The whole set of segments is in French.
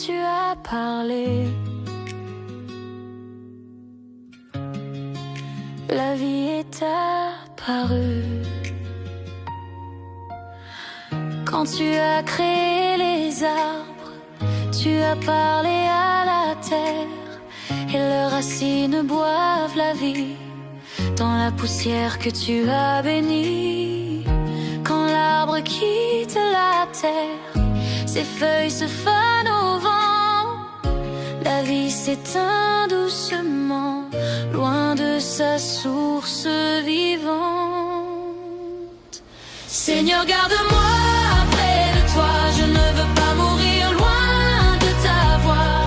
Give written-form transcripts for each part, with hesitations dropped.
tu as parlé. La vie est apparue. Quand tu as créé les arbres, tu as parlé à la terre, et leurs racines boivent la vie dans la poussière que tu as bénie. Quand l'arbre quitte la terre, ses feuilles se fanent au vent, la vie s'éteint doucement, loin de sa source vivante. Seigneur, garde-moi près de toi, je ne veux pas mourir loin de ta voix.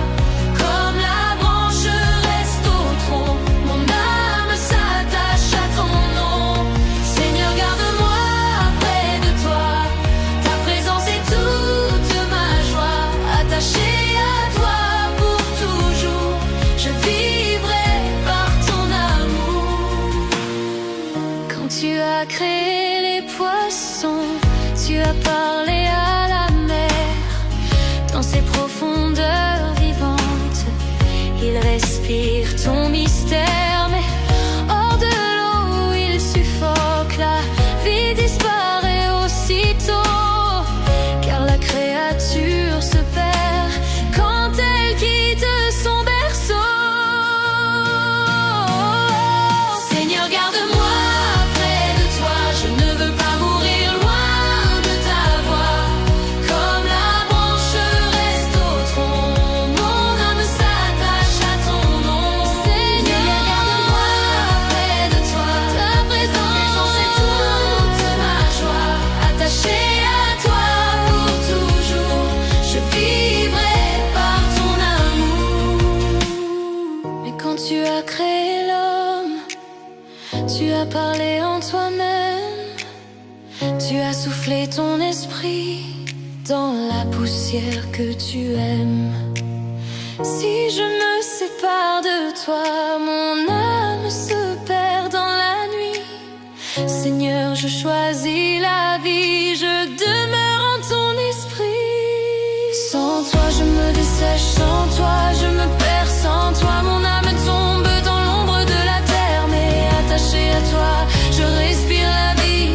Comme la branche reste au tronc, mon âme s'attache à ton nom. Seigneur, garde-moi près de toi, ta présence est toute ma joie. Attachée à toi pour toujours, je vivrai par ton amour. Quand tu as créé les poissons, tu as parlé à la mer. Dans ses profondeurs vivantes, il respire ton mystère. Mais hors de l'eau, il suffoque, la vie disparaît aussitôt, car la créature se perd quand elle quitte son berceau. Seigneur, garde-moi près de toi, je ne veux pas mourir loin de ta voix. Comme la branche reste au tronc, mon âme s'attache à ton nom. Seigneur, garde-moi près de toi, ta présence est toute ma joie. Attachée à toi pour toujours, je vivrai par ton amour. Mais quand tu as créé l'homme, tu as parlé en toi-même, tu as soufflé ton esprit dans la poussière que tu aimes. Si je me sépare de toi, mon âme se perd dans la nuit. Seigneur, je choisis la vie, je demeure en ton esprit. Sans toi je me dessèche, sans toi je me perds, sans toi mon âme tombe dans l'ombre de la terre. Mais attaché à toi, je respire la vie,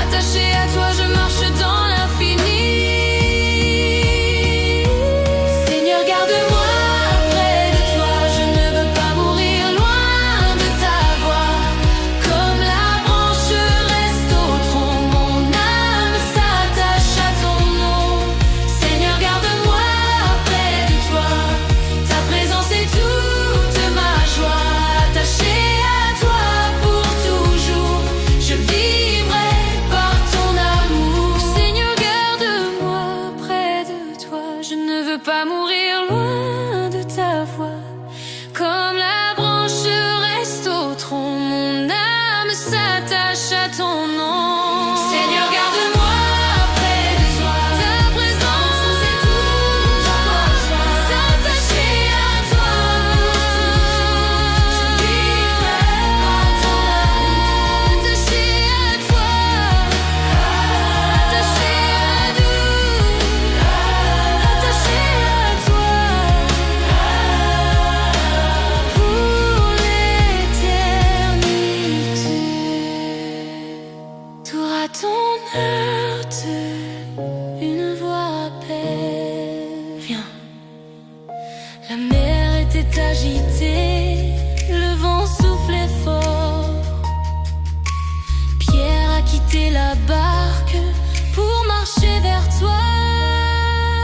attaché à toi je marche dans l'infini. Seigneur, garde-moi près de toi, je ne veux pas mourir loin de ta voix. Comme la branche reste au tronc, mon âme s'attache à ton nom. Seigneur, garde-moi près de toi, ta présence est toute ma joie. Attachée à toi pour toujours, je vivrai par ton amour. Seigneur, garde-moi près de toi, je ne veux pas mourir loin de ta voix. Comme la branche reste au tronc, mon âme s'attache à ton nom. Seigneur, garde-moi près de toi, ta présence est toute ma joie. S'attacher à toi, je vivrai par ton amour. Attaché à toi, attaché à nous, attaché à toi pour l'éternité. Tour à ton heurte, une voix appelle. Viens. La mer était agitée, le vent soufflait fort. Pierre a quitté la barque pour marcher vers toi.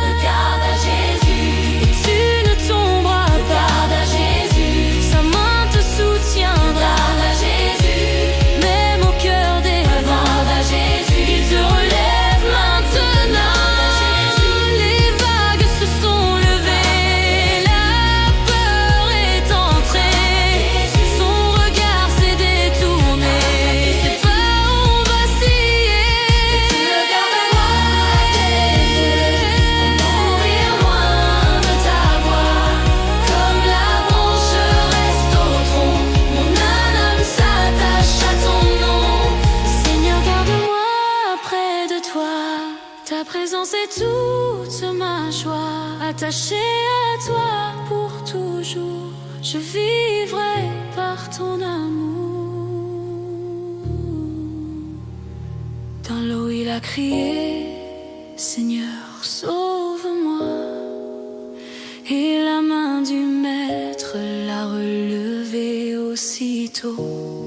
Regarde à Jésus, et tu ne tomberas pas. Regarde à Jésus, sa main te soutiendra. Regarde à Jésus, même au cœur des vents. Regarde à Jésus, il te relève maintenant. Les vagues se sont levées, la peur est entrée, son regard s'est détourné, ses pas ont vacillé. Tu le garderas pour mourir loin de ta voix. Comme la branche reste au tronc, mon âme s'attache à ton nom. Seigneur, garde-moi près de toi, ta présence est toute ma joie. Attaché à toi pour toujours, je vivrai par ton amour. Dans l'eau il a crié, Seigneur, sauve-moi. Et la main du maître l'a relevé aussitôt.